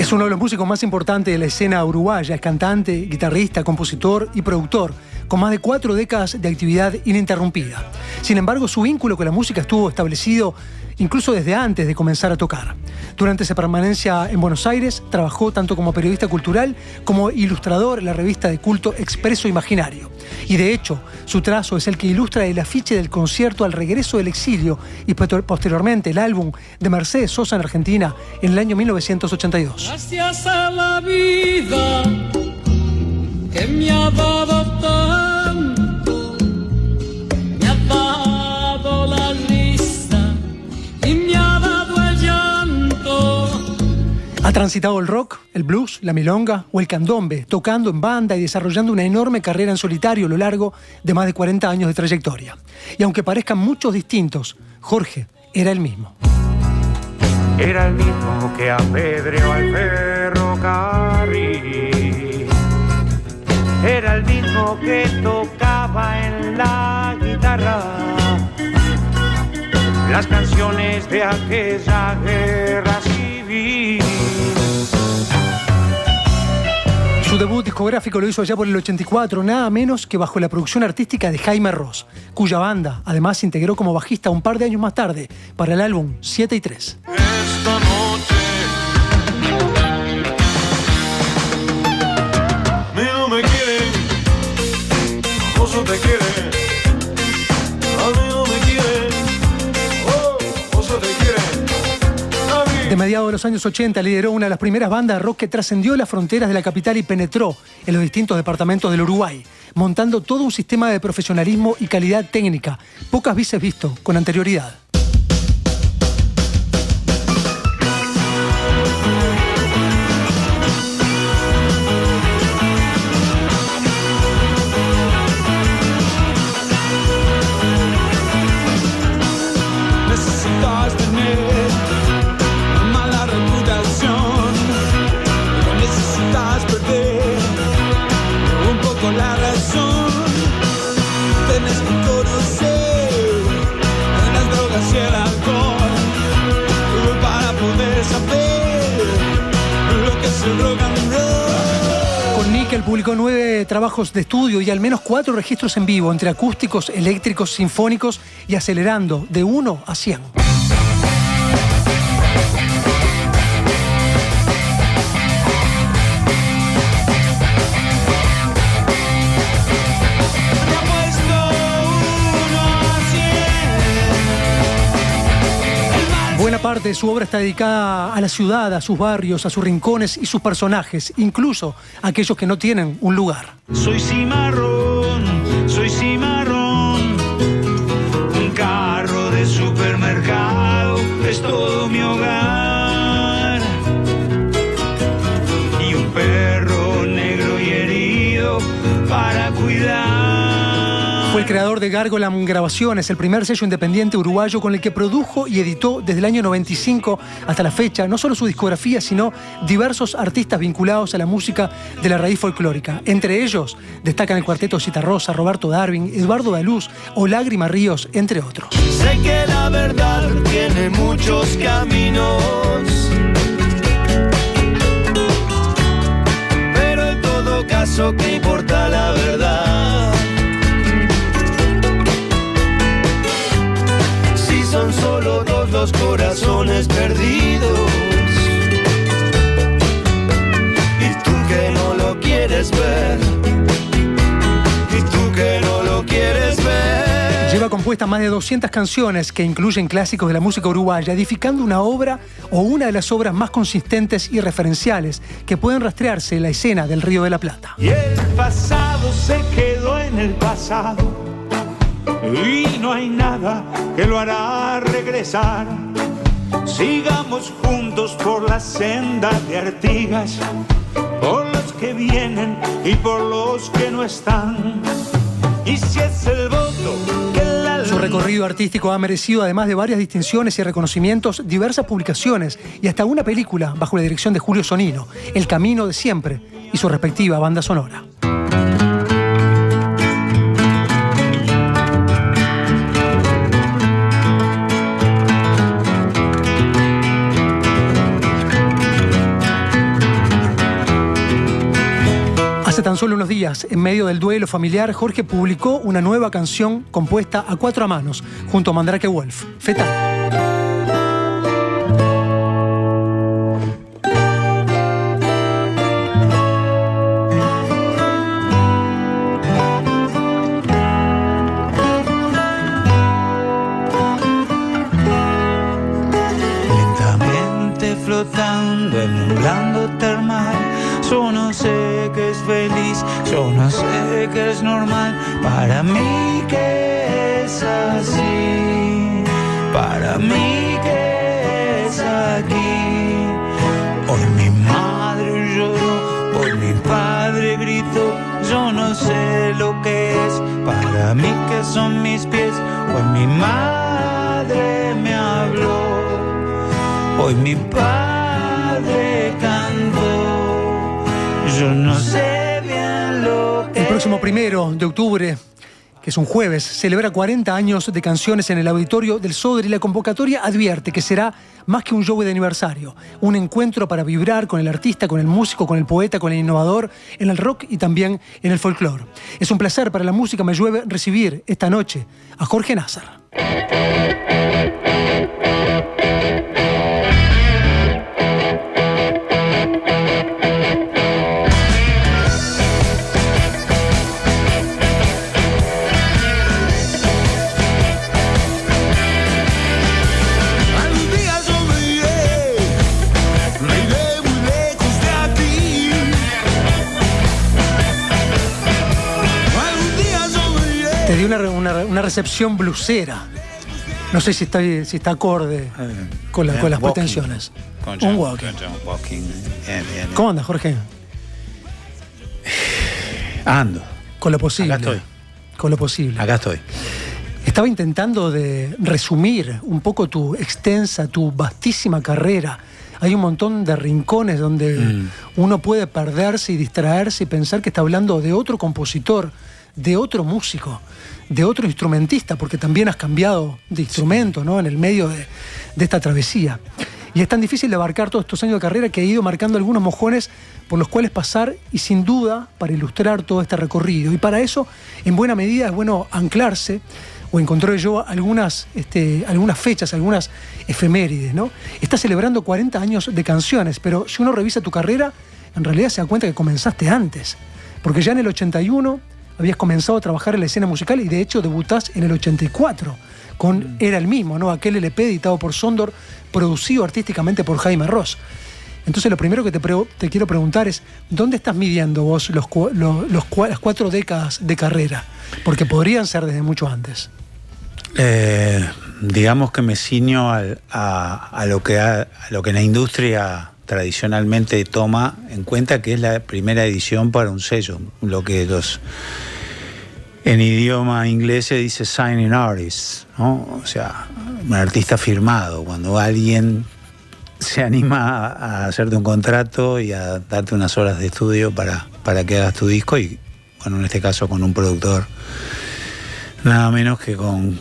Es uno de los músicos más importantes de la escena uruguaya. Es cantante, guitarrista, compositor y productor, con más de 4 décadas de actividad ininterrumpida. Sin embargo, su vínculo con la música estuvo establecido incluso desde antes de comenzar a tocar. Durante su permanencia en Buenos Aires, trabajó tanto como periodista cultural como ilustrador en la revista de culto Expreso Imaginario. Y de hecho, su trazo es el que ilustra el afiche del concierto al regreso del exilio y posteriormente el álbum de Mercedes Sosa en Argentina en el año 1982. Gracias a la vida que me ha dado tanto, me ha dado la risa y me ha dado el llanto. Ha transitado el rock, el blues, la milonga o el candombe, tocando en banda y desarrollando una enorme carrera en solitario a lo largo de más de 40 años de trayectoria. Y aunque parezcan muchos distintos, Jorge era el mismo. Era el mismo que apedreó al ferrocarril. Era el mismo que tocaba en la guitarra las canciones de aquella guerra civil. Su debut discográfico lo hizo allá por el 84, nada menos que bajo la producción artística de Jaime Ross, cuya banda además integró como bajista un par de años más tarde para el álbum 7 y 3. Esta noche a mí no me quieren, vos no te quieren, a mí no me quieren, vos no te quieren. De mediados de los años 80 lideró una de las primeras bandas de rock que trascendió las fronteras de la capital y penetró en los distintos departamentos del Uruguay, montando todo un sistema de profesionalismo y calidad técnica, pocas veces visto con anterioridad. Necesitas tener mala reputación, necesitas perder un poco la razón. Tienes que conocer las drogas y el alcohol para poder saber lo que es el rock and roll. Con Nickel publicó 9 trabajos de estudio y al menos 4 registros en vivo, entre acústicos, eléctricos, sinfónicos y acelerando de 1 a 100. Buena parte de su obra está dedicada a la ciudad, a sus barrios, a sus rincones y sus personajes, incluso a aquellos que no tienen un lugar. Soy cimarrón, un carro de supermercado es todo mi hogar, y un perro negro y herido para cuidar. Fue el creador de Gargolam Grabaciones, el primer sello independiente uruguayo con el que produjo y editó desde el año 95 hasta la fecha no solo su discografía, sino diversos artistas vinculados a la música de la raíz folclórica. Entre ellos destacan el cuarteto Citarrosa, Roberto Darwin, Eduardo Daluz o Lágrima Ríos, entre otros. Sé que la verdad tiene muchos caminos, pero en todo caso, ¿qué importa la verdad? Si son solo dos los corazones perdidos, y tú que no lo quieres ver, y tú que no lo quieres ver. Lleva compuestas más de 200 canciones que incluyen clásicos de la música uruguaya, edificando una obra o una de las obras más consistentes y referenciales que pueden rastrearse en la escena del Río de la Plata. Y el pasado se quedó en el pasado, y no hay nada que lo hará regresar. Sigamos juntos por la senda de Artigas, por los que vienen y por los que no están. Y si es el voto que la... Su recorrido artístico ha merecido, además de varias distinciones y reconocimientos, diversas publicaciones y hasta una película bajo la dirección de Julio Sonino, El Camino de Siempre, y su respectiva banda sonora. Hace tan solo unos días, en medio del duelo familiar, Jorge publicó una nueva canción compuesta a 4 manos, junto a Mandrake Wolf, Fetal. Lentamente flotando en un blando termal. Yo no sé qué es feliz, yo no sé qué es normal. Para mí que es así, para mí que es aquí. Hoy mi madre lloró, hoy mi padre gritó. Yo no sé lo que es, para mí que son mis pies. Hoy mi madre me habló, hoy mi padre cantó. Yo no sé bien lo que... El próximo 1 de octubre, que es un jueves, celebra 40 años de canciones en el auditorio del Sodre y la convocatoria advierte que será más que un show de aniversario, un encuentro para vibrar con el artista, con el músico, con el poeta, con el innovador, en el rock y también en el folclore. Es un placer para la música Me Llueve recibir esta noche a Jorge Nasser. Te di una recepción blusera. No sé si está acorde con las walking, pretensiones. Un walking. Bien. ¿Cómo andas, Jorge? Ando. Con lo posible. Acá estoy. Con lo posible. Acá estoy. Estaba intentando de resumir un poco tu extensa, tu vastísima carrera. Hay un montón de rincones donde uno puede perderse y distraerse y pensar que está hablando de otro compositor, de otro músico, de otro instrumentista, porque también has cambiado de instrumento, ¿no? En el medio de esta travesía. Y es tan difícil de abarcar todos estos años de carrera que he ido marcando algunos mojones por los cuales pasar y sin duda para ilustrar todo este recorrido. Y para eso, en buena medida, es bueno anclarse, o encontré yo algunas fechas, algunas efemérides, ¿no? Estás celebrando 40 años de canciones, pero si uno revisa tu carrera, en realidad se da cuenta que comenzaste antes. Porque ya en el 81 habías comenzado a trabajar en la escena musical y de hecho debutás en el 84 con Era el mismo, ¿no? Aquel LP editado por Sondor, producido artísticamente por Jaime Ross. Entonces lo primero que te quiero preguntar es, ¿dónde estás midiendo vos las 4 décadas de carrera? Porque podrían ser desde mucho antes. Digamos que me ciño a lo que la industria tradicionalmente toma en cuenta, que es la primera edición para un sello, lo que en idioma inglés se dice signing artist, ¿no? O sea, un artista firmado, cuando alguien se anima a hacerte un contrato y a darte unas horas de estudio para que hagas tu disco, y bueno, en este caso con un productor nada menos que con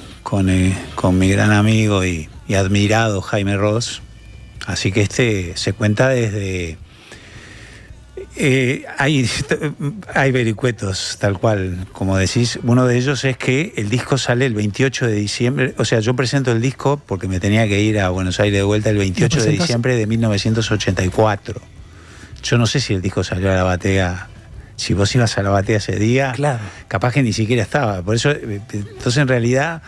mi gran amigo y admirado Jaime Ross. Así que se cuenta desde... hay vericuetos, tal cual, como decís. Uno de ellos es que el disco sale el 28 de diciembre. O sea, yo presento el disco porque me tenía que ir a Buenos Aires de vuelta el 28 de diciembre de 1984. Yo no sé si el disco salió a la batea. Si vos ibas a la batea ese día, claro, capaz que ni siquiera estaba. Por eso, entonces en realidad...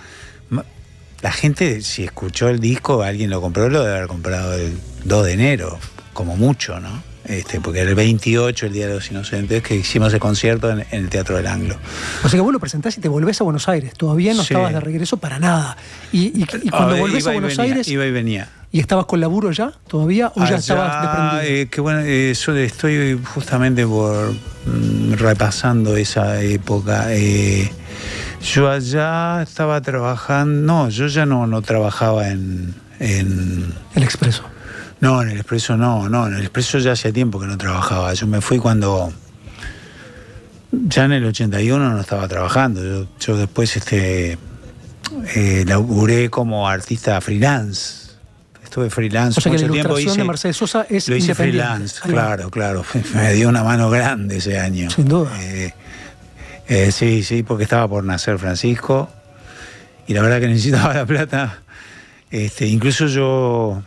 La gente, si escuchó el disco, alguien lo compró, lo debe haber comprado el 2 de enero, como mucho, ¿no? Porque era el 28, el Día de los Inocentes, que hicimos el concierto en el Teatro del Anglo. O sea que vos lo presentás y te volvés a Buenos Aires. Todavía no estabas de regreso para nada. Y cuando volvés a Buenos Aires... Iba y venía. ¿Y estabas con laburo ya todavía o ya estabas desprendido? Qué bueno, yo estoy justamente repasando esa época. Yo allá estaba trabajando... No, yo ya no trabajaba en... El Expreso. No, en el Expreso no, en el Expreso ya hacía tiempo que no trabajaba. Yo me fui cuando... Ya en el 81 no estaba trabajando. Yo después laburé como artista freelance. estuve freelance O sea que la mucho tiempo. ilustración de Mercedes Sosa es Lo hice independiente. freelance, Ahí va. claro. Me dio una mano grande ese año. Sin duda. Sí, porque estaba por nacer Francisco y la verdad que necesitaba la plata. Incluso yo,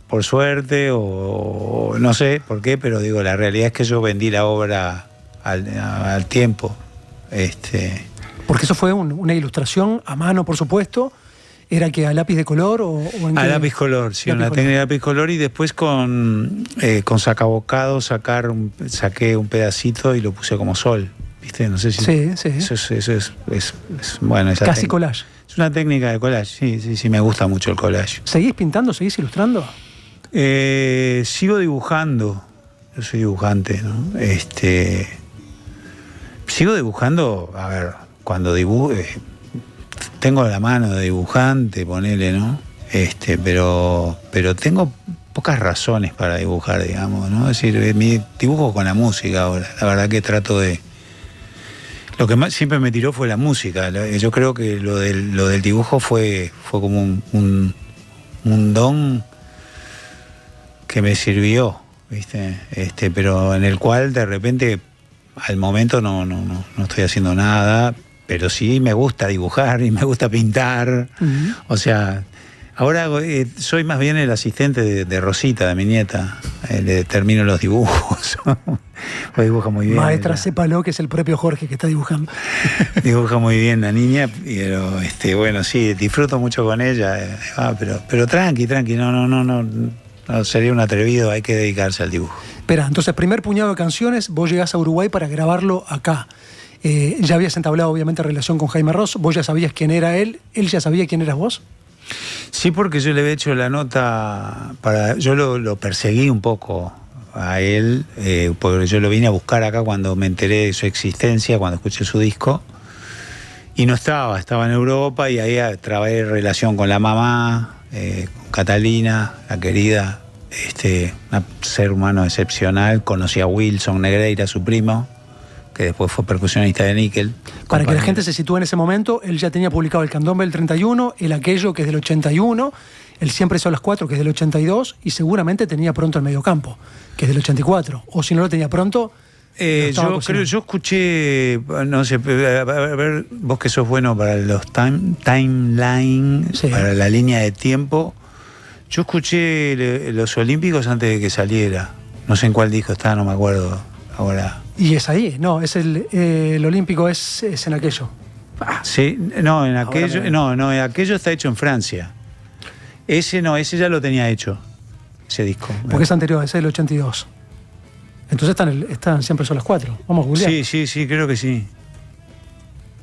por suerte o no sé por qué, pero digo, la realidad es que yo vendí la obra al tiempo. Porque eso fue una ilustración a mano, por supuesto. ¿Era que a lápiz de color o en A qué? lápiz color, sí, Lápiz una color. técnica de lápiz color y después con sacabocado saqué un pedacito y lo puse como sol, ¿viste? No sé si... Sí. Eso es bueno, esa Casi técnica. collage. Es una técnica de collage, sí, me gusta mucho el collage. ¿Seguís pintando? ¿Seguís ilustrando? Sigo dibujando, yo soy dibujante, ¿no? Sigo dibujando, a ver, cuando dibujo, tengo la mano de dibujante, ponele, ¿no? Pero tengo pocas razones para dibujar, digamos, ¿no? Es decir, mi dibujo con la música ahora, la verdad que trato de... Lo que más siempre me tiró fue la música. Yo creo que lo del dibujo fue como un don que me sirvió, ¿viste? Pero en el cual de repente al momento no estoy haciendo nada, pero sí me gusta dibujar y me gusta pintar. Uh-huh. O sea, ahora soy más bien el asistente de Rosita, de mi nieta. Le termino los dibujos. Pues dibuja muy bien. Maestra, sépalo que es el propio Jorge que está dibujando. Dibuja muy bien la niña, pero bueno, sí, disfruto mucho con ella, pero tranqui, no sería un atrevido, hay que dedicarse al dibujo. Espera, entonces, primer puñado de canciones, vos llegás a Uruguay para grabarlo acá. Ya habías entablado, obviamente, relación con Jaime Ross, vos ya sabías quién era él ya sabía quién eras vos. Sí, porque yo le había hecho la nota yo lo perseguí un poco a él, porque yo lo vine a buscar acá cuando me enteré de su existencia, cuando escuché su disco, y no estaba en Europa, y ahí trabé relación con la mamá, con Catalina, la querida, un ser humano excepcional. Conocí a Wilson Negreira, su primo, que después fue percusionista de Níquel. Para que la gente se sitúe en ese momento, él ya tenía publicado el Candombe del 31, el Aquello, que es del 81, el Siempre son las 4, que es del 82, y seguramente tenía pronto el Mediocampo, que es del 84. O si no lo tenía pronto... Yo escuché, no sé, a ver, vos que sos bueno para los timeline, Sí. para la línea de tiempo, yo escuché los Olímpicos antes de que saliera. No sé en cuál disco está, no me acuerdo ahora. Y es ahí, no, es el Olímpico, es en Aquello. Sí, no, en aquello está hecho en Francia. Ese ya lo tenía hecho, ese disco. Porque es anterior, es el 82. Entonces están Siempre son las 4. Vamos a googlear. Sí, creo que sí.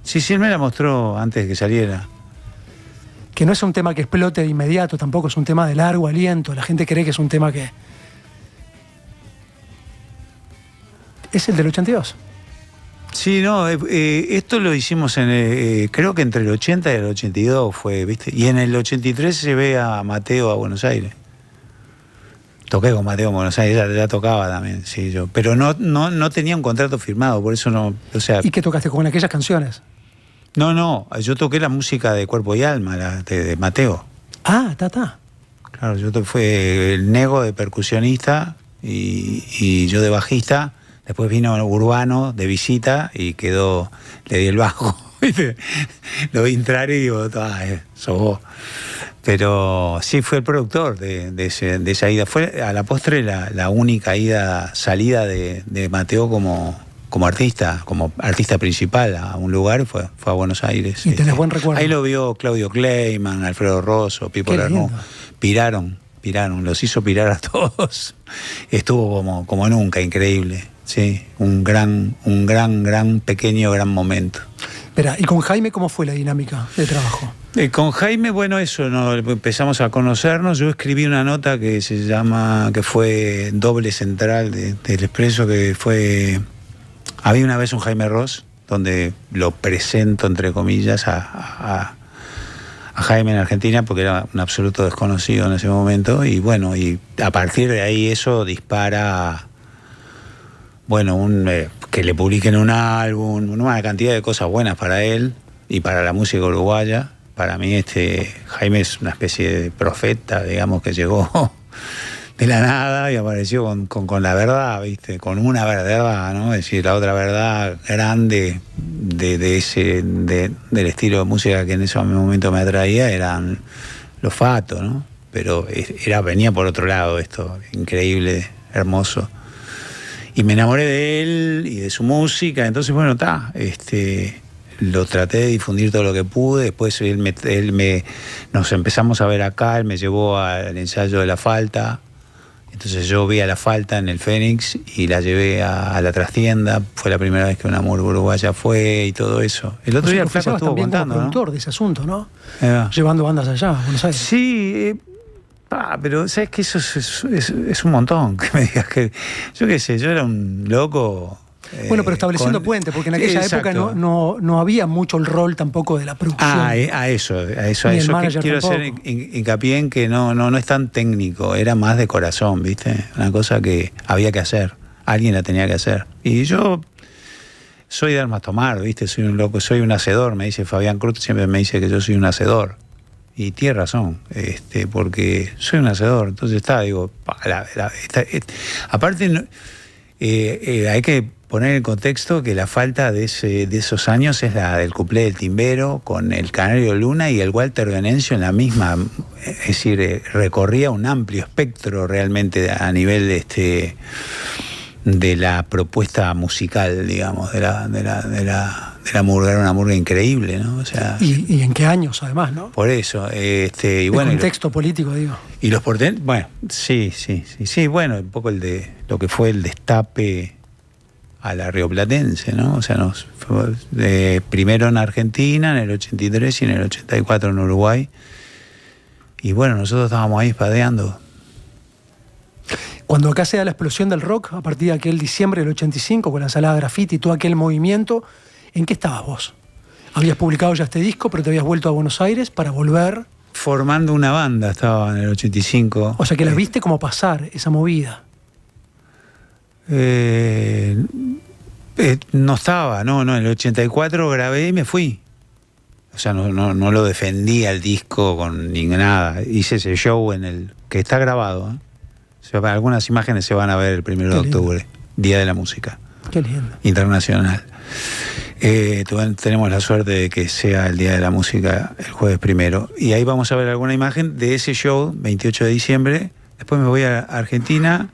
Sí, él me la mostró antes de que saliera. Que no es un tema que explote de inmediato, tampoco es un tema de largo aliento. La gente cree que es un tema que... Es el del 82. Sí, no, esto lo hicimos creo que entre el 80 y el 82 fue, ¿viste? Y en el 83 se ve a Mateo a Buenos Aires. Toqué con Mateo en Buenos Aires, ya tocaba también, sí, yo. Pero no tenía un contrato firmado, por eso no, o sea... ¿Y qué tocaste con aquellas canciones? No, yo toqué la música de Cuerpo y Alma, de Mateo. Ah, Claro, fue el Nego de percusionista y yo de bajista. Después vino Urbano de visita y le di el bajo. Lo vi entrar y digo, sos vos. Pero sí, fue el productor de esa ida. Fue a la postre la única salida de Mateo como artista principal a un lugar, fue a Buenos Aires. Y tenés buen recuerdo. Ahí lo vio Claudio Kleiman, Alfredo Rosso, Pipo Lermú. Piraron, los hizo pirar a todos. Estuvo como nunca, increíble. Sí, un gran pequeño momento. Espera, ¿y con Jaime cómo fue la dinámica de trabajo? Con Jaime, bueno, eso, ¿no? Empezamos a conocernos. Yo escribí una nota que fue doble central del Expreso, que fue... Había una vez un Jaime Ross, donde lo presento, entre comillas, a Jaime en Argentina, porque era un absoluto desconocido en ese momento, y bueno, y a partir de ahí eso dispara... Bueno, que le publiquen un álbum, una cantidad de cosas buenas para él y para la música uruguaya. para mí Jaime es una especie de profeta, digamos, que llegó de la nada y apareció con la verdad, ¿viste? Con una verdad, ¿no? Es decir, la otra verdad grande del estilo de música que en ese momento me atraía eran los Fatos, ¿no? Pero venía por otro lado esto, increíble, hermoso. Y me enamoré de él y de su música, entonces bueno, lo traté de difundir todo lo que pude. Después nos empezamos a ver acá, él me llevó al ensayo de La Falta. Entonces yo vi a La Falta en el Fénix y la llevé a la trastienda. Fue la primera vez que una murga uruguaya fue y todo eso. El otro día el Flaco estuvo contando, como productor, ¿no?, de ese asunto, ¿no? Yeah. Llevando bandas allá, a Buenos Aires. Sí, pero ¿sabes qué? Eso es un montón. Que me digas que... Yo qué sé, yo era un loco... Bueno, pero estableciendo puente, porque en aquella época no había mucho el rol tampoco de la producción. A eso que quiero hacer hincapié en que no es tan técnico, era más de corazón, ¿viste? Una cosa que había que hacer, alguien la tenía que hacer. Y yo soy de armas tomar, ¿viste? Soy un loco, soy un hacedor, me dice Fabián Cruz, siempre me dice que yo soy un hacedor. Y tiene razón, porque soy un hacedor. Entonces aparte hay que poner en contexto que La Falta de esos años es la del cuplé del Timbero con el Canario Luna y el Walter Venencio en la misma, es decir, recorría un amplio espectro realmente a nivel de la propuesta musical, digamos, de la murga. Era una murga increíble, ¿no? O sea, ¿Y en qué años, además, no? Por eso, y bueno, el contexto político, digo. Y los porteños, bueno, sí, bueno, un poco lo que fue el destape a la rioplatense, ¿no? O sea, primero en Argentina, en el 83 y en el 84 en Uruguay. Y bueno, nosotros estábamos ahí espadeando. Cuando acá se da la explosión del rock, a partir de aquel diciembre del 85, con la Ensalada Graffiti y todo aquel movimiento, ¿en qué estabas vos? Habías publicado ya este disco, pero te habías vuelto a Buenos Aires para volver... Formando una banda, estaba en el 85. O sea, que la viste como pasar, esa movida. No estaba, en el 84 grabé y me fui. O sea, no lo defendí al disco con ni nada. Hice ese show que está grabado, ¿eh? Algunas imágenes se van a ver el 1 de octubre, Día de la Música. Qué lindo. Internacional. Tenemos la suerte de que sea el Día de la Música el jueves 1. Y ahí vamos a ver alguna imagen de ese show, 28 de diciembre. Después me voy a Argentina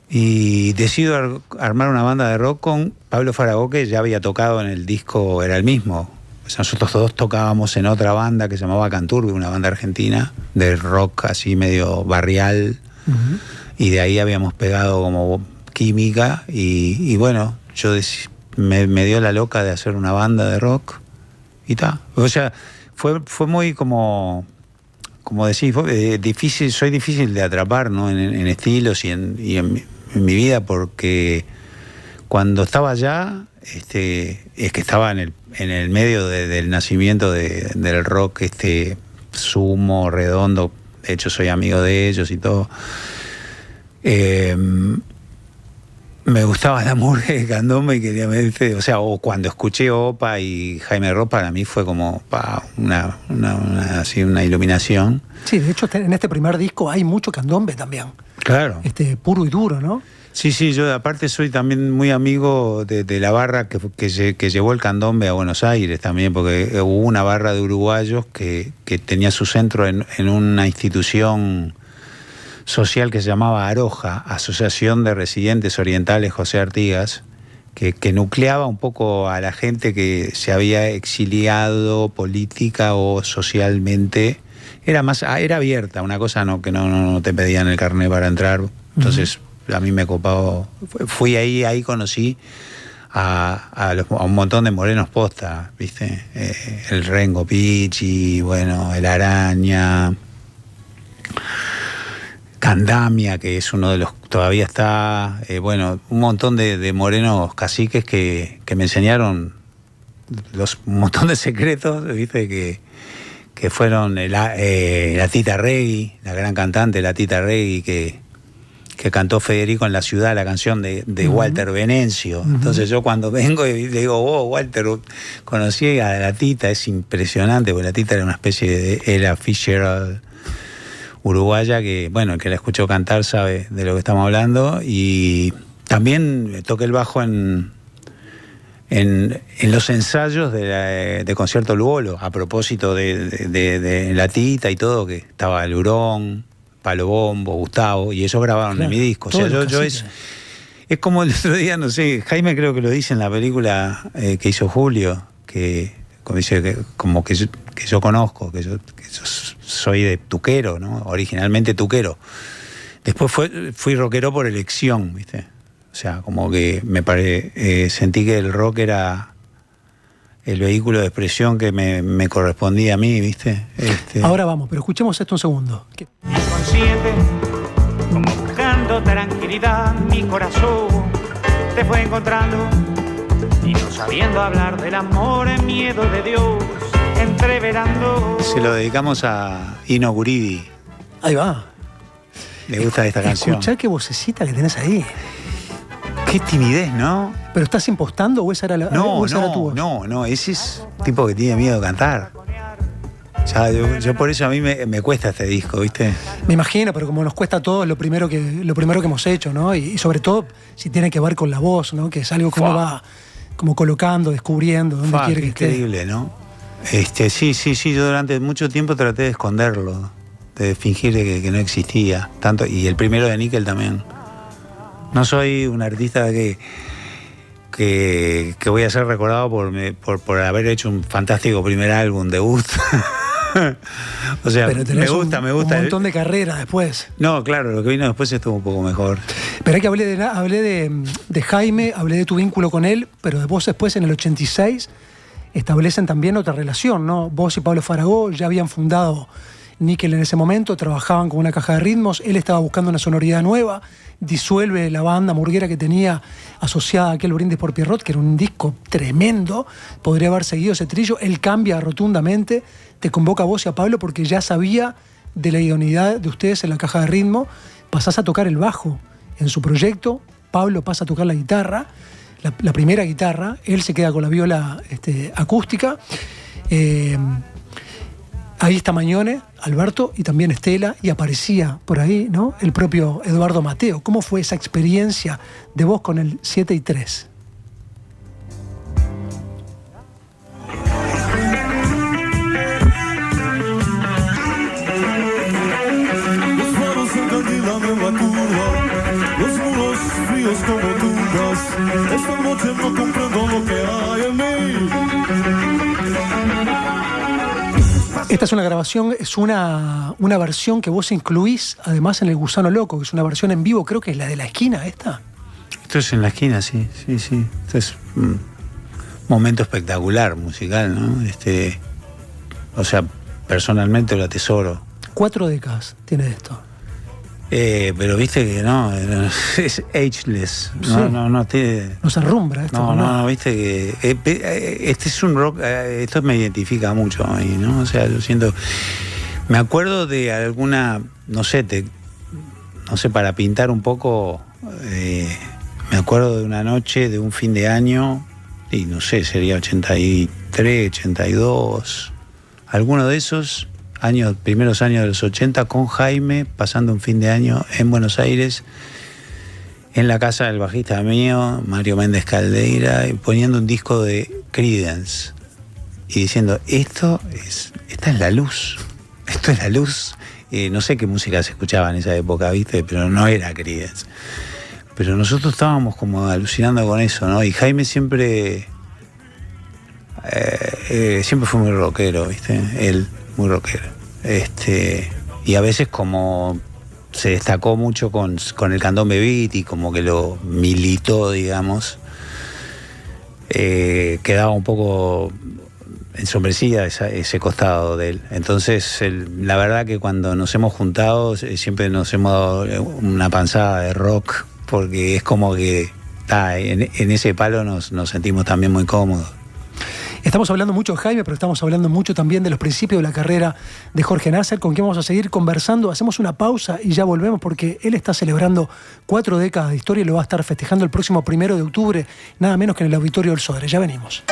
y decido armar una banda de rock con Pablo Faragó, que ya había tocado en el disco, era el mismo. O sea, nosotros todos tocábamos en otra banda que se llamaba Canturbi, una banda argentina de rock así medio barrial. Uh-huh. Y de ahí habíamos pegado como química y bueno, me dio la loca de hacer una banda de rock y tal. O sea, fue muy como decís, soy difícil de atrapar, ¿no? en estilos y en mi vida, porque cuando estaba allá, es que estaba en el medio del nacimiento del rock, Sumo, Redondo. De hecho, soy amigo de ellos y todo. Me gustaba la murga de candombe y quería o sea, o cuando escuché Opa y Jaime Ross, para mí fue como una iluminación. Sí, de hecho en este primer disco hay mucho candombe también. Claro. Puro y duro, ¿no? Sí, yo aparte soy también muy amigo de la barra que llevó el candombe a Buenos Aires también, porque hubo una barra de uruguayos que tenía su centro en una institución social que se llamaba Aroja, Asociación de Residentes Orientales José Artigas, que nucleaba un poco a la gente que se había exiliado política o socialmente. Era abierta, una cosa que no te pedían el carnet para entrar. Entonces a mí me copaba. Fui ahí conocí a un montón de morenos posta, ¿viste? El Rengo Pichi, bueno, el Araña, Candamia, que es uno de los, todavía está, un montón de morenos caciques que me enseñaron un montón de secretos, ¿viste? Que fueron la Tita Regui, la gran cantante, la Tita Regui, que que cantó Federico en La Ciudad, la canción de Walter Venencio. Entonces yo cuando vengo y le digo, Walter, conocí a la Tita, es impresionante, porque la Tita era una especie de Ella Fitzgerald uruguaya, que bueno, el que la escuchó cantar sabe de lo que estamos hablando. Y también toqué el bajo en los ensayos de Concierto Lugolo, a propósito de la Tita y todo, que estaba el Hurón, Palo Bombo, Gustavo, y ellos grabaron en mi disco. O sea, yo es como el otro día, no sé, Jaime creo que lo dice en la película que hizo Julio, que como dice como que yo conozco, que yo soy de tuquero, ¿no? Originalmente tuquero. Después fui rockero por elección, ¿viste? O sea, como que sentí que el rock era el vehículo de expresión que me correspondía a mí, ¿viste? Ahora vamos, pero escuchemos esto un segundo. Inconsciente, como buscando tranquilidad, mi corazón te fue encontrando y no sabiendo hablar del amor en miedo de Dios, entreverando. Se lo dedicamos a Ino Guridi. Ahí va. Le gusta esta canción. Escuchá qué vocecita que tenés ahí. Qué timidez, ¿no? ¿Pero estás impostando o esa era tu voz? No, ese es tipo que tiene miedo de cantar. Ya, yo por eso a mí me cuesta este disco, ¿viste? Me imagino, pero como nos cuesta a todos, lo primero que hemos hecho, ¿no? Y sobre todo si tiene que ver con la voz, ¿no? Que es algo que uno va como colocando, descubriendo, donde quiere que esté. Increíble, ¿no? Sí, yo durante mucho tiempo traté de esconderlo, de fingir que no existía. Tanto, y el primero de Nickel también. No soy un artista que voy a ser recordado por haber hecho un fantástico primer álbum, debut. O sea, pero tenés me gusta. Un montón de carreras después. No, claro, lo que vino después estuvo un poco mejor. Pero que hablé de Jaime, hablé de tu vínculo con él, pero vos después en el 86 establecen también otra relación, ¿no? Vos y Pablo Faragó ya habían fundado Nickel en ese momento, trabajaban con una caja de ritmos, él estaba buscando una sonoridad nueva, disuelve la banda murguera que tenía asociada a aquel Brindis por Pierrot, que era un disco tremendo, podría haber seguido ese trillo, él cambia rotundamente, te convoca a vos y a Pablo porque ya sabía de la idoneidad de ustedes en la caja de ritmo, pasás a tocar el bajo en su proyecto, Pablo pasa a tocar la guitarra, la primera guitarra, él se queda con la viola acústica, ahí está Mañone, Alberto y también Estela, y aparecía por ahí, ¿no?, el propio Eduardo Mateo. ¿Cómo fue esa experiencia de vos con el 7 y 3? Los faros en la nueva curva, los muros fríos como tumbas. Esta noche no comprendo lo que hay en mí. Esta es una grabación, es una versión que vos incluís además en El Gusano Loco, que es una versión en vivo, creo que es la de la esquina esta. Esto es en la esquina, sí. Esto es un momento espectacular musical, ¿no? O sea, personalmente lo atesoro. 4 décadas tiene esto. Pero viste que no, es ageless, no tiene... No se arrumbra esto. No, viste que este es un rock, esto me identifica mucho a mí, ¿no? O sea, yo siento, me acuerdo de alguna, no sé, para pintar un poco, me acuerdo de una noche, de un fin de año, y no sé, sería 83, 82, alguno de esos primeros años de los 80, con Jaime, pasando un fin de año en Buenos Aires, en la casa del bajista mío, Mario Méndez Caldeira, y poniendo un disco de Creedence y diciendo, esta es la luz, esto es la luz. No sé qué música se escuchaba en esa época, ¿viste? Pero no era Creedence. Pero nosotros estábamos como alucinando con eso, ¿no? Y Jaime siempre fue muy rockero, ¿viste? Él, muy rockero. Y a veces como se destacó mucho con el candombe beat y como que lo militó, digamos, quedaba un poco ensombrecida ese costado de él. Entonces, la verdad que cuando nos hemos juntado siempre nos hemos dado una panzada de rock, porque es como que en ese palo nos sentimos también muy cómodos. Estamos hablando mucho de Jaime, pero estamos hablando mucho también de los principios de la carrera de Jorge Nasser, con quien vamos a seguir conversando. Hacemos una pausa y ya volvemos, porque él está celebrando 4 décadas de historia y lo va a estar festejando el próximo 1 de octubre, nada menos que en el Auditorio del Sodre. Ya venimos.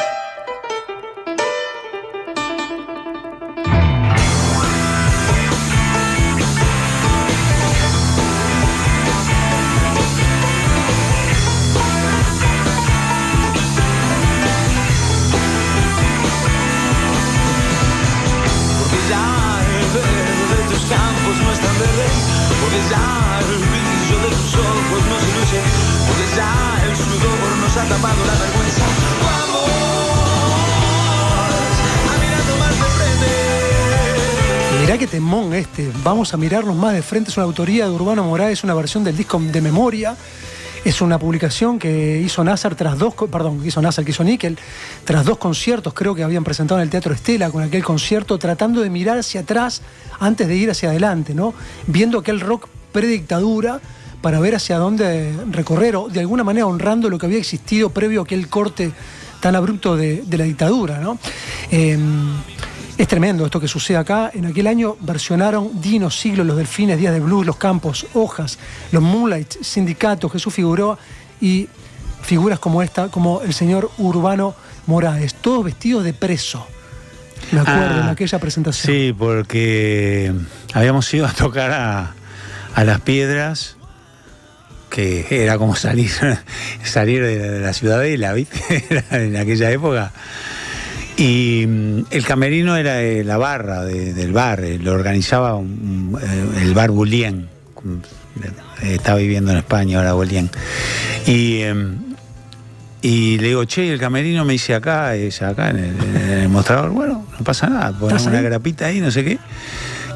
Mirá que temón este. Vamos a mirarnos más de frente. Es una autoría de Urbano Moraes, es una versión del disco de memoria. Es una publicación que hizo Nasser que hizo Nickel, tras 2 conciertos, creo que habían presentado en el Teatro Estela, con aquel concierto, tratando de mirar hacia atrás antes de ir hacia adelante, ¿no? Viendo aquel rock predictadura para ver hacia dónde recorrer, o de alguna manera honrando lo que había existido previo a aquel corte tan abrupto de la dictadura, ¿no? Es tremendo esto que sucede acá. En aquel año versionaron Dino, Siglo, Los Delfines, Días de Blues, Los Campos, Hojas, Los Moonlight, Sindicato, Jesús Figueroa y figuras como esta, como el señor Urbano Moraes, todos vestidos de preso. Me acuerdo en aquella presentación. Sí, porque habíamos ido a tocar a Las Piedras, que era como salir de la Ciudadela, ¿viste? En aquella época. Y el camerino era la barra del bar, lo organizaba el bar Bulien. Estaba viviendo en España ahora Bulien. Y le digo, che, el camerino, me dice acá, es acá en el mostrador. Bueno, no pasa nada, ponemos una grapita ahí, no sé qué.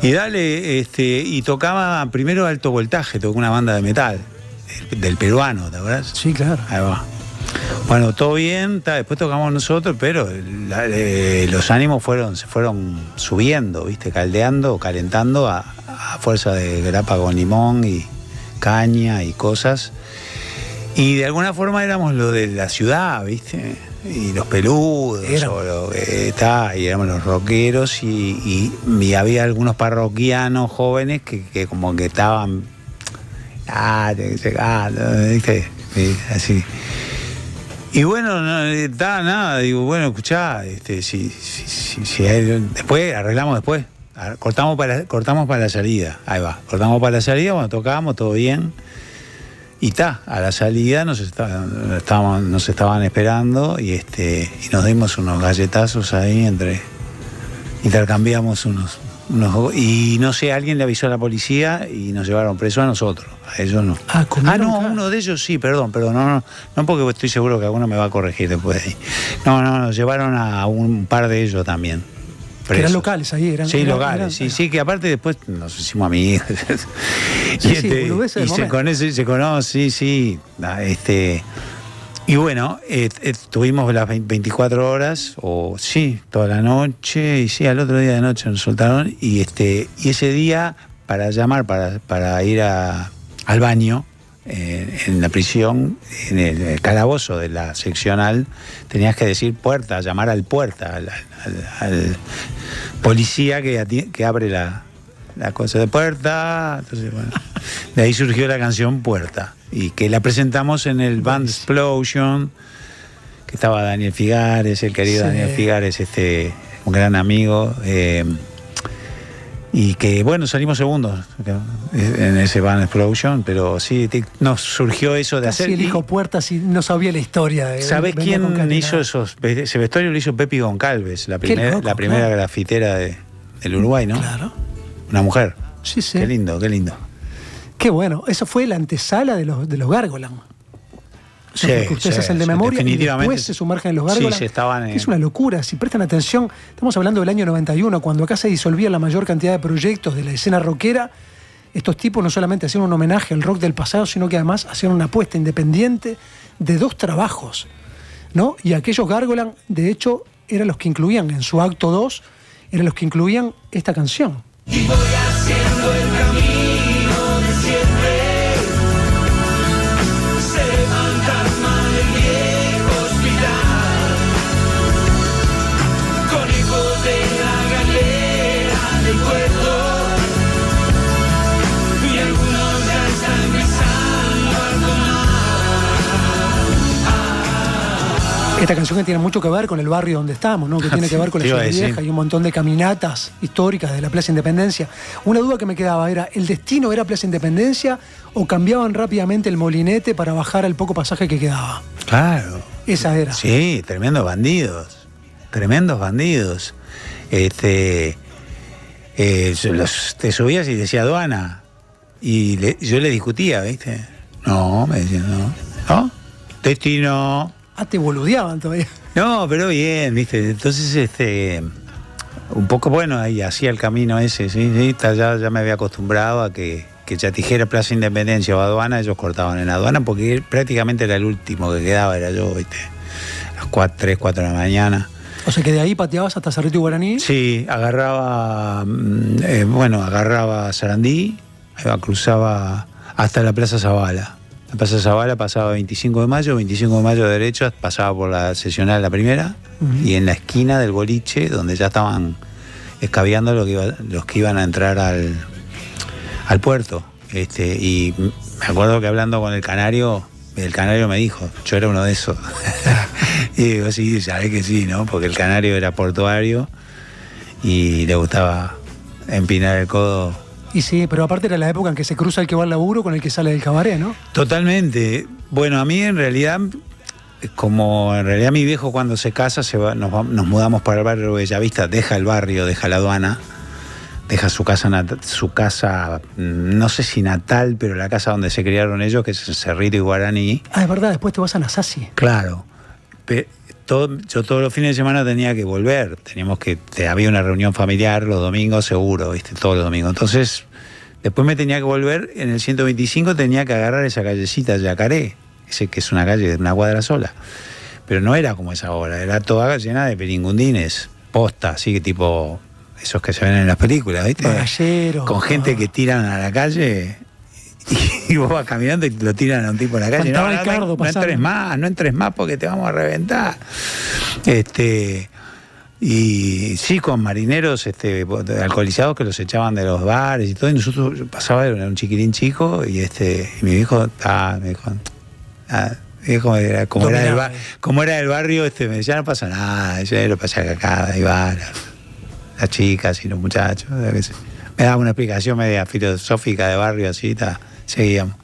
Y dale, y tocaba primero Alto Voltaje, tocó una banda de metal, del peruano, ¿te acuerdas? Sí, claro. Ahí va. Bueno, todo bien, después tocamos nosotros, pero los ánimos se fueron subiendo, ¿viste? Calentando a fuerza de grapa con limón y caña y cosas. Y de alguna forma éramos lo de la ciudad, ¿viste? Y los peludos, y éramos los rockeros, y había algunos parroquianos jóvenes que como que estaban, ¿viste? Así. Y bueno, nada, digo, bueno, escuchá, si después, arreglamos después, cortamos para la salida, ahí va, cortamos para la salida, bueno, tocamos, todo bien, y a la salida nos estaban esperando, y nos dimos unos galletazos ahí, intercambiamos unos, y no sé, alguien le avisó a la policía y nos llevaron preso a nosotros, a ellos no. No, uno de ellos sí, perdón, no, porque estoy seguro que alguno me va a corregir después de ahí. No, nos llevaron a un par de ellos también. Presos. Eran locales ahí, eran. Sí, locales, sí, que aparte después nos hicimos amigos. Y con eso se conoce, sí. Y bueno, tuvimos las 24 horas, toda la noche, y sí, al otro día de noche nos soltaron, y ese día, para llamar, para ir al baño, en la prisión, en el calabozo de la seccional, tenías que decir puerta, llamar al puerta, al policía que abre la cosa de puerta. Entonces, bueno, de ahí surgió la canción Puerta, y que la presentamos en el Band Explosion, que estaba Daniel Figares, el querido Daniel Figares, un gran amigo, y que bueno, salimos segundos en ese Band Explosion, pero sí, nos surgió eso de hacer. Sí, elijo Puertas y no sabía la historia. ¿Sabés quién hizo ese vestuario? Lo hizo Pepi Goncalves, la primera grafitera del Uruguay, ¿no? Claro. Una mujer. Sí. Qué lindo. Qué bueno. Eso fue la antesala de los Gargolan. Sí, porque ustedes hacen de memoria y después se sumergen en los Gargolan. Sí, es una locura. Si prestan atención, estamos hablando del año 91, cuando acá se disolvía la mayor cantidad de proyectos de la escena rockera. Estos tipos no solamente hacían un homenaje al rock del pasado, sino que además hacían una apuesta independiente de 2 trabajos, ¿no? Y aquellos Gargolan, de hecho, eran los que incluían en su acto 2, eran los que incluían esta canción. Y voy haciendo el camino de siempre. Se fantasma del viejo hospital. Esta canción que tiene mucho que ver con el barrio donde estamos, ¿no? Que tiene que ver con la Ciudad Vieja y un montón de caminatas históricas de la Plaza Independencia. Una duda que me quedaba era, ¿el destino era Plaza Independencia o cambiaban rápidamente el molinete para bajar al poco pasaje que quedaba? Claro. Esa era. Sí, tremendos bandidos. Tremendos bandidos. Te subías y decía aduana. Y yo le discutía, ¿viste? No, me decían, no. Destino. Te boludeaban todavía. No, pero bien, ¿viste? Entonces, un poco, bueno, ahí hacía el camino ese, sí, ya me había acostumbrado a que ya dijera Plaza Independencia o aduana, ellos cortaban en aduana porque prácticamente era el último que quedaba, era yo, ¿viste? A las 3, 4 de la mañana. O sea que de ahí pateabas hasta Cerrito y Guaraní. Sí, agarraba Sarandí, cruzaba hasta la Plaza Zavala. La Plaza Zavala pasaba 25 de mayo derecho, pasaba por la seccional la primera, y en la esquina del boliche, donde ya estaban escabeando los que iban a entrar al puerto. Y me acuerdo que hablando con el canario me dijo, yo era uno de esos. Y digo, sí, sabés que sí, ¿no? Porque el canario era portuario y le gustaba empinar el codo. Y sí, pero aparte era la época en que se cruza el que va al laburo con el que sale del cabaret, ¿no? Totalmente. Bueno, a mí en realidad mi viejo cuando se casa nos mudamos para el barrio Bellavista, deja el barrio, deja la aduana, deja su casa, no sé si natal, pero la casa donde se criaron ellos, que es Cerrito y Guaraní. Es verdad, después te vas a Nasasi. Claro. Yo todos los fines de semana tenía que volver. Había una reunión familiar los domingos seguro, ¿viste? Todos los domingos. Entonces, después me tenía que volver. En el 125 tenía que agarrar esa callecita Yacaré, que es una calle de una cuadra sola. Pero no era como es ahora, era toda llena de peringundines, posta, así que tipo esos que se ven en las películas, ¿viste? Bagalleros. Con gente que tiran a la calle y vos vas caminando y lo tiran a un tipo en la calle. No entres más porque te vamos a reventar. Y sí, con marineros alcoholizados que los echaban de los bares y todo. Y nosotros pasaba, era un chiquirín chico, y mi viejo como era del barrio, me decía, no pasa nada, yo lo pasé acá, ahí va, las chicas y los muchachos. Me daba una explicación media filosófica de barrio, así, seguíamos.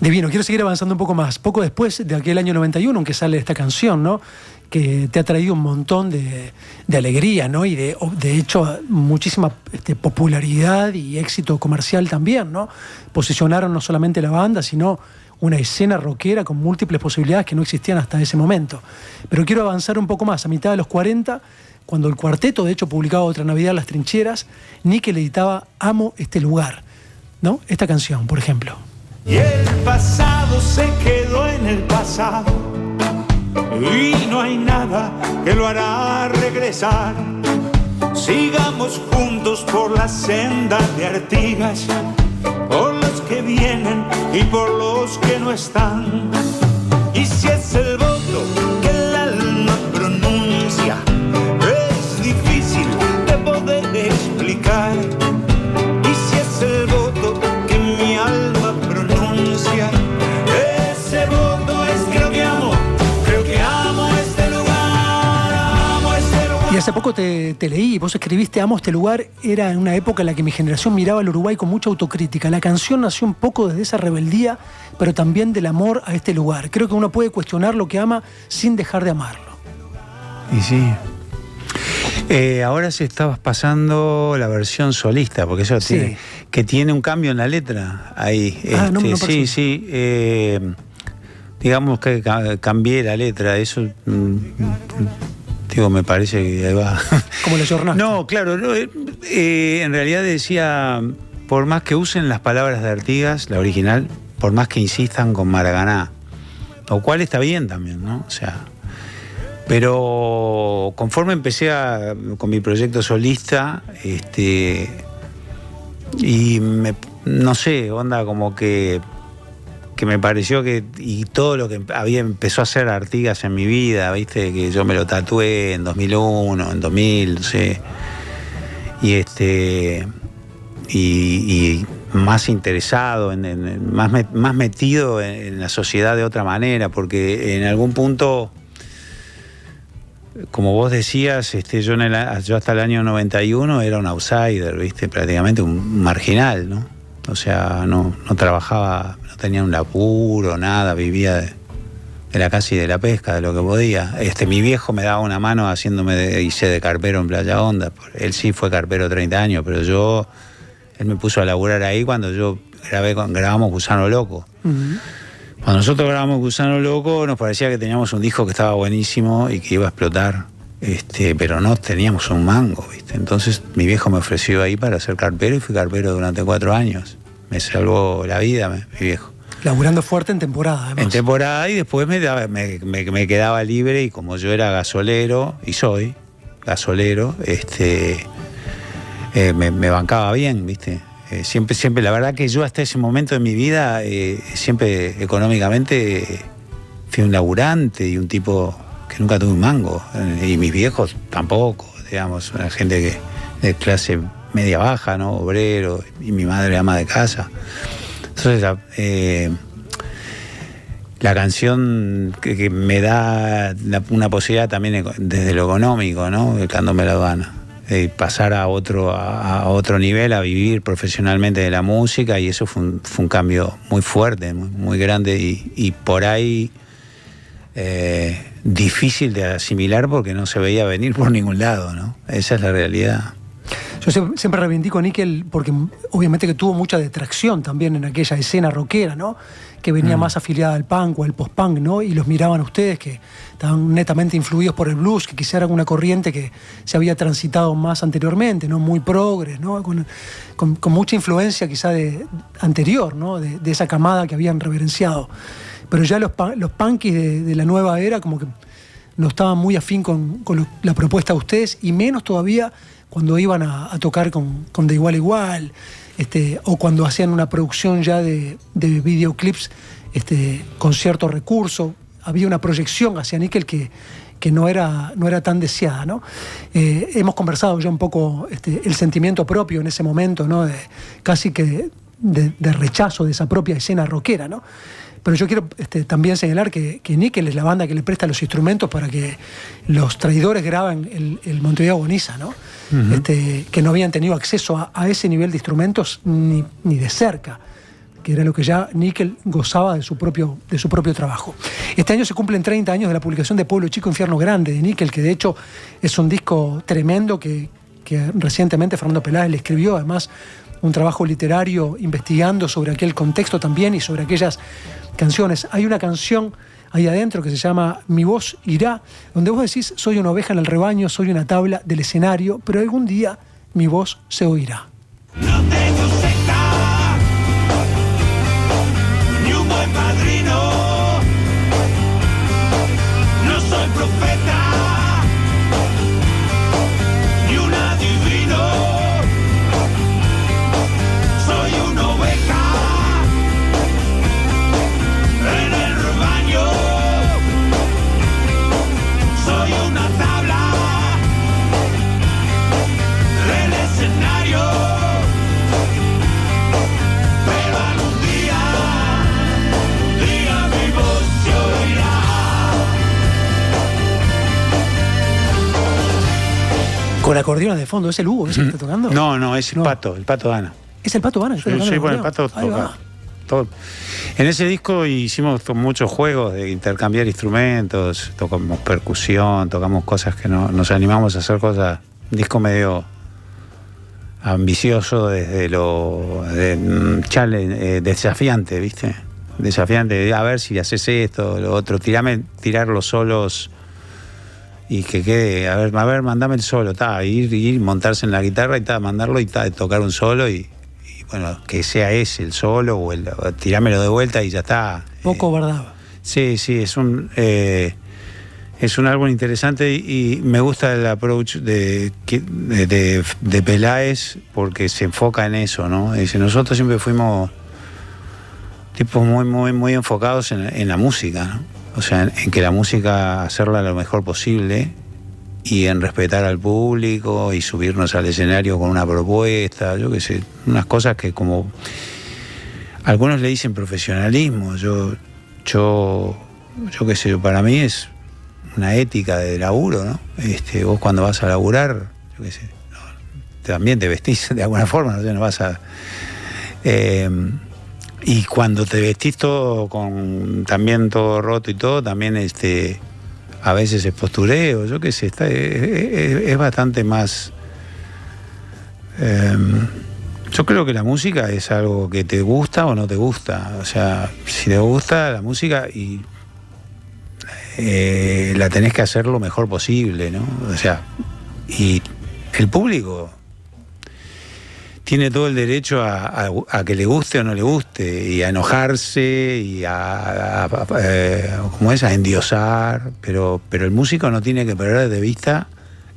Divino, quiero seguir avanzando un poco más. Poco después de aquel año 91 en que sale esta canción, ¿no? Que te ha traído un montón de alegría, ¿no? Y de hecho muchísima popularidad y éxito comercial también, ¿no? Posicionaron no solamente la banda, sino una escena rockera con múltiples posibilidades que no existían hasta ese momento. Pero quiero avanzar un poco más. A mitad de los 40, cuando el cuarteto, de hecho, publicaba Otra Navidad, Las Trincheras, Nickel editaba Amo este lugar, ¿no? Esta canción, por ejemplo. Y el pasado se quedó en el pasado y no hay nada que lo hará regresar. Sigamos juntos por la senda de Artigas, por los que vienen y por los que no están. Y si es el voto que el alma pronuncia, es difícil de poder explicar. Y si es el voto que mi alma pronuncia, ese voto es creo que amo este lugar, amo este lugar. Y hace poco te leí, vos escribiste Amo este lugar, era en una época en la que mi generación miraba al Uruguay con mucha autocrítica. La canción nació un poco desde esa rebeldía, pero también del amor a este lugar. Creo que uno puede cuestionar lo que ama sin dejar de amarlo. Y sí. Ahora se estaba pasando la versión solista, porque eso sí. que tiene un cambio en la letra ahí. Sí. Digamos que cambié la letra, eso me parece que ahí va. Como lo jornaste. No, claro, en realidad decía, por más que usen las palabras de Artigas, la original, por más que insistan con Maraganá, lo cual está bien también, ¿no? O sea, pero conforme empecé con mi proyecto solista, y no sé, onda como que me pareció que, y todo lo que empezó a hacer Artigas en mi vida, viste, que yo me lo tatué en 2001, en 2000, no sé, y más interesado, más metido en la sociedad de otra manera, porque en algún punto como vos decías, yo hasta el año 91 era un outsider, ¿viste? Prácticamente un marginal, ¿no? O sea, no trabajaba, no tenía un laburo, nada, vivía de la casa y de la pesca, de lo que podía. Mi viejo me daba una mano hice de carpero en Playa Honda. Él sí fue carpero 30 años, pero él me puso a laburar ahí cuando yo grabamos Gusano Loco. Uh-huh. Cuando nosotros grabamos Gusano Loco nos parecía que teníamos un disco que estaba buenísimo y que iba a explotar, pero no teníamos un mango, ¿viste? Entonces mi viejo me ofreció ahí para ser carpero y fui carpero durante 4 años. Me salvó la vida mi viejo. Laburando fuerte en temporada, además. En temporada, y después me quedaba libre, y como yo era gasolero, y soy gasolero, me bancaba bien, ¿viste? Siempre, la verdad que yo hasta ese momento de mi vida, siempre económicamente fui un laburante y un tipo que nunca tuve un mango. Y mis viejos tampoco, digamos, una gente de clase media baja, ¿no? Obrero, y mi madre ama de casa. Entonces la canción que me da una posibilidad también desde lo económico, ¿no? El Canto Me La Aduana. Pasar a otro nivel, a vivir profesionalmente de la música, y eso fue un cambio muy fuerte, muy grande, y por ahí difícil de asimilar porque no se veía venir por ningún lado, ¿no? Esa es la realidad. Yo siempre reivindico a Nickel porque obviamente que tuvo mucha detracción también en aquella escena rockera, ¿no? Que venía más afiliada al punk o al post-punk, ¿no? Y los miraban a ustedes, que estaban netamente influidos por el blues, que quizá era una corriente que se había transitado más anteriormente, ¿no? Muy progres, ¿no? Con mucha influencia quizá anterior, ¿no? De esa camada que habían reverenciado. Pero ya los punkis de la nueva era como que no estaban muy afín con la propuesta de ustedes, y menos todavía cuando iban a tocar con De Igual a Igual, o cuando hacían una producción ya de videoclips con cierto recurso. Había una proyección hacia Nickel que no era tan deseada, ¿no? Hemos conversado ya un poco el sentimiento propio en ese momento, ¿no? Casi que de rechazo de esa propia escena rockera, ¿no? Pero yo quiero también señalar que Nickel es la banda que le presta los instrumentos para que los Traidores graben el Montevideo Agoniza, ¿no? Uh-huh. Que no habían tenido acceso a ese nivel de instrumentos ni de cerca, que era lo que ya Nickel gozaba de su propio trabajo. Este año se cumplen 30 años de la publicación de Pueblo Chico, Infierno Grande, de Nickel, que de hecho es un disco tremendo que recientemente Fernando Peláez le escribió, además, un trabajo literario investigando sobre aquel contexto también y sobre aquellas canciones. Hay una canción ahí adentro que se llama Mi voz irá, donde vos decís: soy una oveja en el rebaño, soy una tabla del escenario, pero algún día mi voz se oirá. No tengo secta, ni un buen padrino, no soy profeta, ni un adivino, soy una oveja en el rebaño, soy una tabla del escenario, pero algún día mi voz se oirá. Con acordeones de fondo, ¿es el Hugo ese que está tocando? No, es el Pato Dana. ¿Es el Pato Dana? Sí, bueno, el Pato toca todo. En ese disco hicimos muchos juegos de intercambiar instrumentos, tocamos percusión, tocamos cosas que no nos animamos a hacer cosas. Un disco medio ambicioso desde lo desafiante, ¿viste? Desafiante, a ver si haces esto, lo otro, tirar los solos y que quede, a ver, mandame el solo, ir, montarse en la guitarra y mandarlo y tocar un solo y bueno, que sea ese el solo o tirármelo de vuelta y ya está. Poco, ¿verdad? Sí, es un álbum interesante y me gusta el approach de Peláez porque se enfoca en eso, ¿no? Dice, nosotros siempre fuimos tipos muy, muy, muy enfocados en la música, ¿no? O sea, en que la música hacerla lo mejor posible y en respetar al público y subirnos al escenario con una propuesta, yo qué sé, unas cosas que como algunos le dicen profesionalismo, yo qué sé, para mí es una ética de laburo, ¿no? Vos cuando vas a laburar, yo qué sé, no, también te vestís de alguna forma, no sé, no vas a... y cuando te vestís todo también todo roto y todo, también a veces es postureo, yo qué sé, es bastante más... yo creo que la música es algo que te gusta o no te gusta. O sea, si te gusta la música y la tenés que hacer lo mejor posible, ¿no? O sea, y el público tiene todo el derecho a que le guste o no le guste, y a enojarse, y ¿cómo es? A endiosar, pero el músico no tiene que perder de vista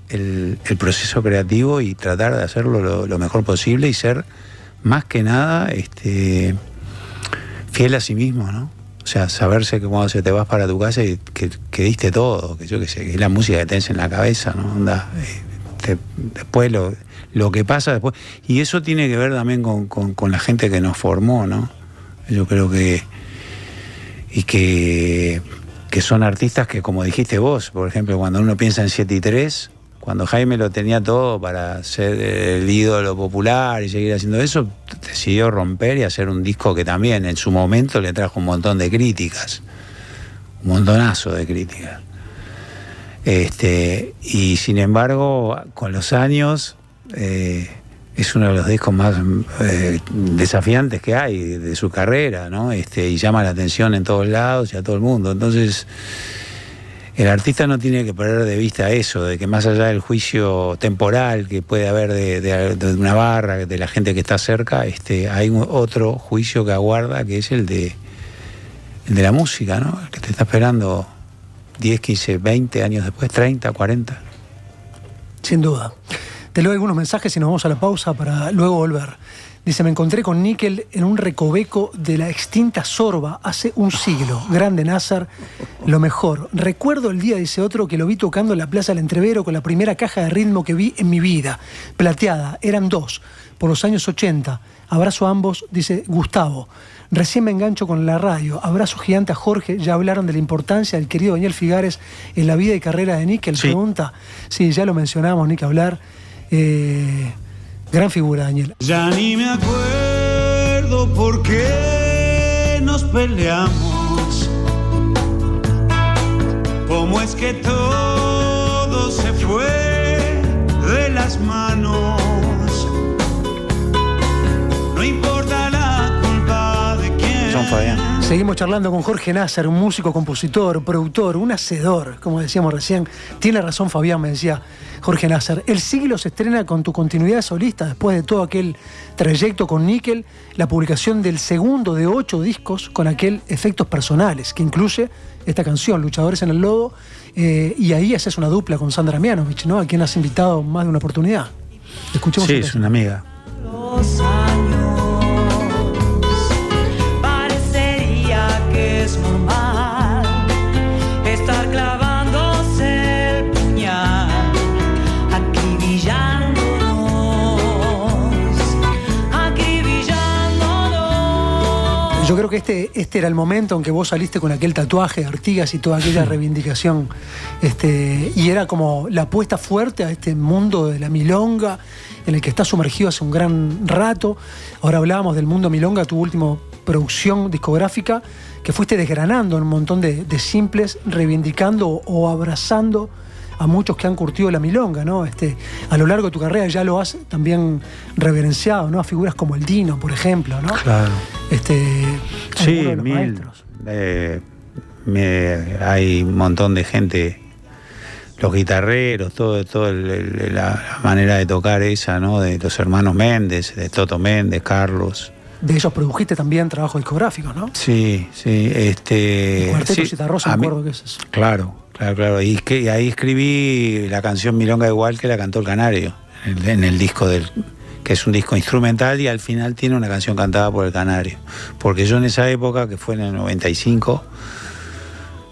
el proceso creativo y tratar de hacerlo lo mejor posible y ser, más que nada, fiel a sí mismo, ¿no? O sea, saberse que cuando se te vas para tu casa y que diste todo, que yo qué sé, que es la música que tenés en la cabeza, ¿no? Onda, después lo que pasa después. Y eso tiene que ver también con la gente que nos formó, ¿no? Yo creo que son artistas que, como dijiste vos, por ejemplo, cuando uno piensa en 7 y 3, cuando Jaime lo tenía todo para ser el ídolo popular y seguir haciendo eso, decidió romper y hacer un disco que también en su momento le trajo un montón de críticas, un montonazo de críticas. Y sin embargo, con los años, es uno de los discos más desafiantes que hay de su carrera, ¿no? Y llama la atención en todos lados y a todo el mundo. Entonces, el artista no tiene que perder de vista eso, de que más allá del juicio temporal que puede haber de una barra, de la gente que está cerca, hay otro juicio que aguarda, que es el de la música, ¿no? El que te está esperando 10, 15, 20 años después, 30, 40. Sin duda. Te leo algunos mensajes y nos vamos a la pausa para luego volver. Dice, me encontré con Nickel en un recoveco de la extinta Sorba hace un siglo. Grande Nasser, lo mejor. Recuerdo el día, dice otro, que lo vi tocando en la Plaza del Entrevero con la primera caja de ritmo que vi en mi vida. Plateada, eran 2, por los años 80. Abrazo a ambos, dice Gustavo. Recién me engancho con la radio. Abrazo gigante a Jorge. Ya hablaron de la importancia del querido Daniel Figares en la vida y carrera de Nickel. Sí. Pregunta. Sí, ya lo mencionamos, ni que hablar. Gran figura, Daniel. Ya ni me acuerdo por qué nos peleamos. Cómo es que todo se fue de las manos. No importa la culpa de quién. Son Fabián. Seguimos charlando con Jorge Nasser, un músico, compositor, productor, un hacedor, como decíamos recién. Tiene razón Fabián, me decía Jorge Nasser. El siglo se estrena con tu continuidad solista después de todo aquel trayecto con Nickel, la publicación del segundo de 8 discos con aquel Efectos Personales, que incluye esta canción, Luchadores en el Lodo, y ahí haces una dupla con Sandra Mianovich, ¿no? A quien has invitado más de una oportunidad. Escuchemos. Sí, es una amiga. Los años, parecería que es normal estar clavándose el puñal, acribillándonos. Yo creo que este era el momento en que vos saliste con aquel tatuaje de Artigas y toda aquella reivindicación, y era como la apuesta fuerte a este mundo de la milonga en el que estás sumergido hace un gran rato. Ahora hablábamos del mundo milonga, tu última producción discográfica, que fuiste desgranando en un montón de simples, reivindicando o abrazando a muchos que han curtido la milonga, ¿no? A lo largo de tu carrera ya lo has también reverenciado, ¿no? A figuras como el Dino, por ejemplo, ¿no? Claro. Sí, de los maestros. Hay un montón de gente, los guitarreros, todo la manera de tocar esa, ¿no? De los hermanos Méndez, de Toto Méndez, Carlos. De ellos produjiste también trabajo discográfico, ¿no? Sí. El Cuarteto Sí, Citarrosa, me acuerdo que es eso. Claro. Y ahí escribí la canción Milonga Igual, que la cantó el Canario, en el disco que es un disco instrumental, y al final tiene una canción cantada por el Canario. Porque yo en esa época, que fue en el 95,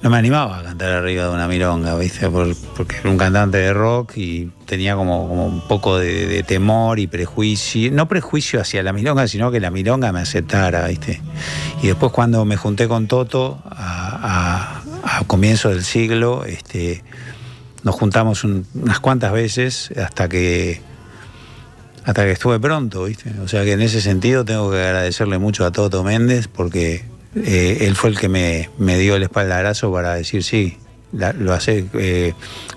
no me animaba a cantar arriba de una milonga, ¿viste? Porque era un cantante de rock y tenía como un poco de temor y prejuicio. No prejuicio hacia la milonga, sino que la milonga me aceptara, ¿viste? Y después, cuando me junté con Toto a a comienzos del siglo, nos juntamos unas cuantas veces hasta que estuve pronto, ¿viste? O sea que en ese sentido tengo que agradecerle mucho a Toto Méndez, porque él fue el que me dio el espaldarazo para decir sí, lo hace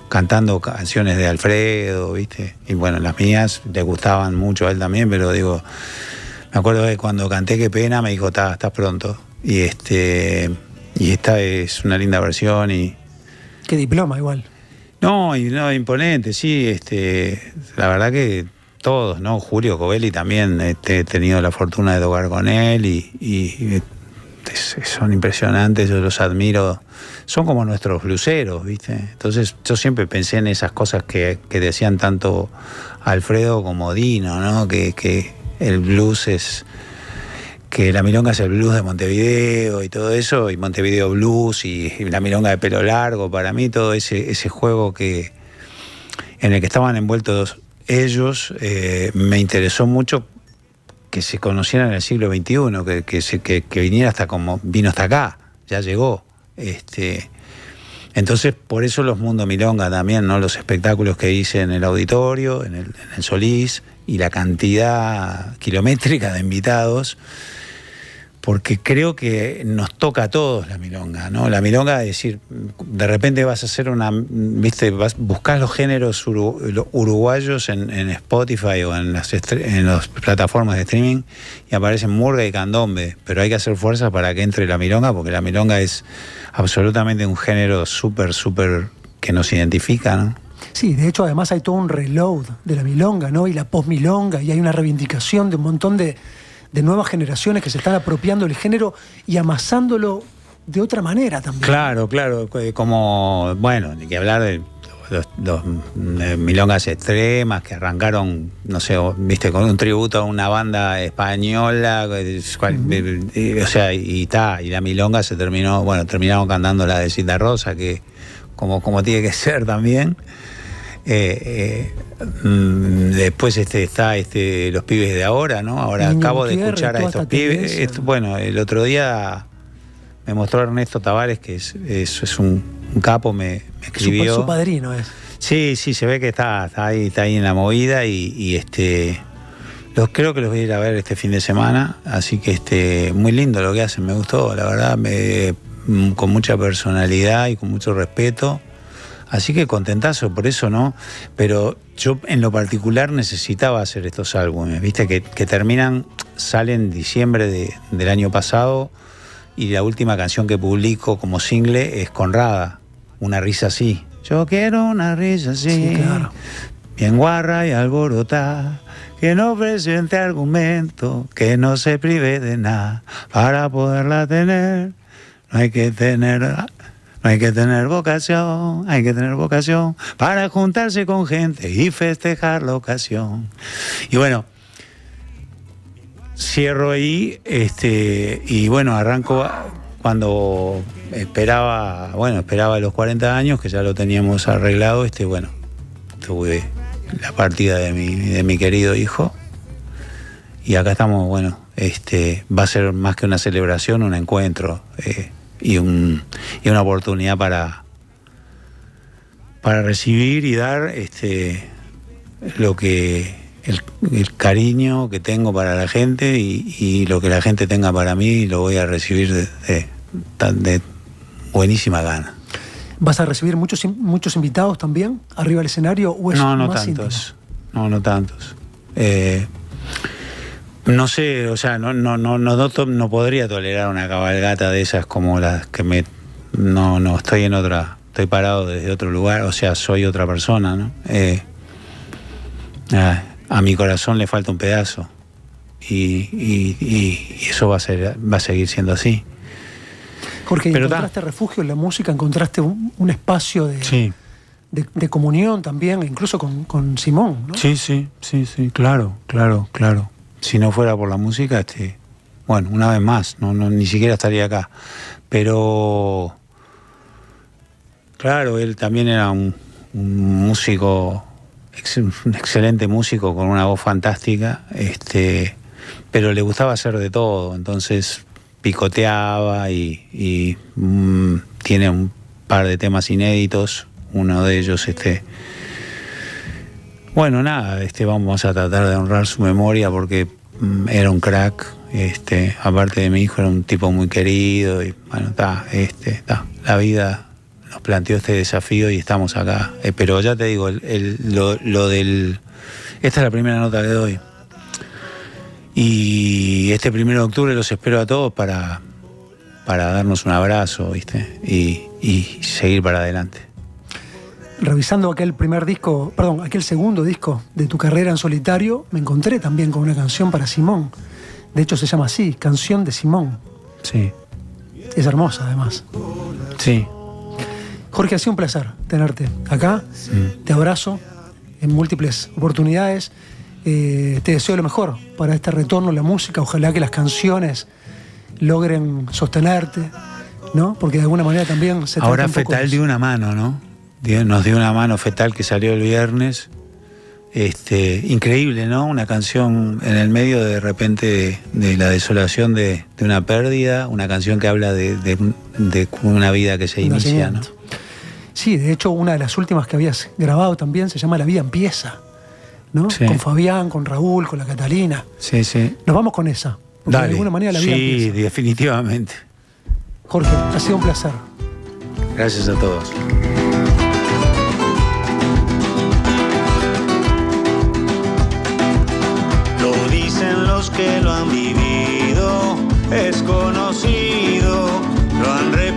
cantando canciones de Alfredo, ¿viste? Y bueno, las mías le gustaban mucho a él también, pero digo, me acuerdo de cuando canté Qué Pena, me dijo, estás pronto. Y esta es una linda versión y... Qué diploma igual. No, imponente, sí, la verdad que todos, ¿no? Julio Covelli también, he tenido la fortuna de tocar con él y son impresionantes, yo los admiro, son como nuestros bluseros, ¿viste? Entonces yo siempre pensé en esas cosas que decían tanto Alfredo como Dino, ¿no? Que el blues que la milonga es el blues de Montevideo y todo eso, y Montevideo Blues y la milonga de pelo largo, para mí todo ese juego en el que estaban envueltos ellos, me interesó mucho que se conocieran en el siglo XXI, que viniera vino hasta acá, ya llegó. Entonces, por eso los Mundo Milonga también, ¿no? Los espectáculos que hice en el auditorio, en el Solís, y la cantidad kilométrica de invitados, porque creo que nos toca a todos la milonga, ¿no? La milonga, es decir, de repente vas a hacer buscas los géneros uruguayos en Spotify o en las plataformas de streaming y aparecen murga y candombe, pero hay que hacer fuerza para que entre la milonga, porque la milonga es absolutamente un género súper que nos identifica, ¿no? Sí, de hecho además hay todo un reload de la milonga, ¿no? Y la post-milonga, y hay una reivindicación de un montón de nuevas generaciones que se están apropiando del género y amasándolo de otra manera también. Claro, como, bueno, ni que hablar de los milongas extremas que arrancaron, no sé, viste, con un tributo a una banda española, o sea, y la milonga se terminaron cantando la de Cita Rosa, que como tiene que ser también. Después está los pibes de ahora, ¿no? Ahora Niño acabo de escuchar a estos pibes. El otro día me mostró Ernesto Tavares, que es un capo, me escribió. Su padrino es. Sí, se ve que está ahí en la movida y creo que los voy a ir a ver este fin de semana, así que muy lindo lo que hacen, me gustó, la verdad, con mucha personalidad y con mucho respeto. Así que contentazo por eso, ¿no? Pero yo en lo particular necesitaba hacer estos álbumes, ¿viste? Que salen en diciembre del año pasado, y la última canción que publico como single es Conrada, Una risa así. Yo quiero una risa así, sí, claro. Bien guarra y alborotada, que no presente argumento, que no se prive de nada, para poderla tener, no hay que tener vocación para juntarse con gente y festejar la ocasión. Y bueno, cierro ahí, y bueno, arranco cuando esperaba los 40 años, que ya lo teníamos arreglado, tuve la partida de mi querido hijo, y acá estamos, va a ser más que una celebración, un encuentro, y una oportunidad para recibir y dar lo que el cariño que tengo para la gente y lo que la gente tenga para mí, lo voy a recibir de buenísima gana. ¿Vas a recibir muchos invitados también arriba del escenario o es no más tantos? No tantos. No sé, o sea, no podría tolerar una cabalgata de esas como las que no estoy en otra, estoy parado desde otro lugar, o sea, soy otra persona, ¿no? A mi corazón le falta un pedazo y eso va a seguir siendo así. Jorge, encontraste refugio en la música, encontraste un espacio de comunión también, incluso con Simón, ¿no? Sí, claro. Si no fuera por la música, una vez más, ni siquiera estaría acá. Pero, claro, él también era un músico, un excelente músico con una voz fantástica, pero le gustaba hacer de todo, entonces picoteaba y tiene par de temas inéditos, uno de ellos bueno, nada, vamos a tratar de honrar su memoria porque era un crack, aparte de mi hijo era un tipo muy querido y bueno, la vida nos planteó este desafío y estamos acá, pero ya te digo, esta es la primera nota que doy y este 1 de octubre los espero a todos para darnos un abrazo, ¿viste? Y seguir para adelante. Revisando aquel segundo disco de tu carrera en solitario, me encontré también con una canción para Simón. De hecho se llama así, Canción de Simón. Sí. Es hermosa además. Sí. Jorge, ha sido un placer tenerte acá. Te abrazo en múltiples oportunidades. Te deseo lo mejor para este retorno a la música. Ojalá que las canciones logren sostenerte, ¿no? Porque de alguna manera también se ahora trata un poco Fetal dio una mano, ¿no? Nos dio una mano Fetal que salió el viernes. Increíble, ¿no? Una canción en el medio de repente de la desolación de una pérdida, una canción que habla de una vida que se inicia, ¿no? Sí, de hecho una de las últimas que habías grabado también se llama La vida empieza, ¿no? Sí. Con Fabián, con Raúl, con la Catalina. Sí, sí. Nos vamos con esa. Porque dale. De alguna manera la vida empieza. Sí, definitivamente. Jorge, ha sido un placer. Gracias a todos. Lo dicen los que lo han vivido, es conocido, lo han repetido.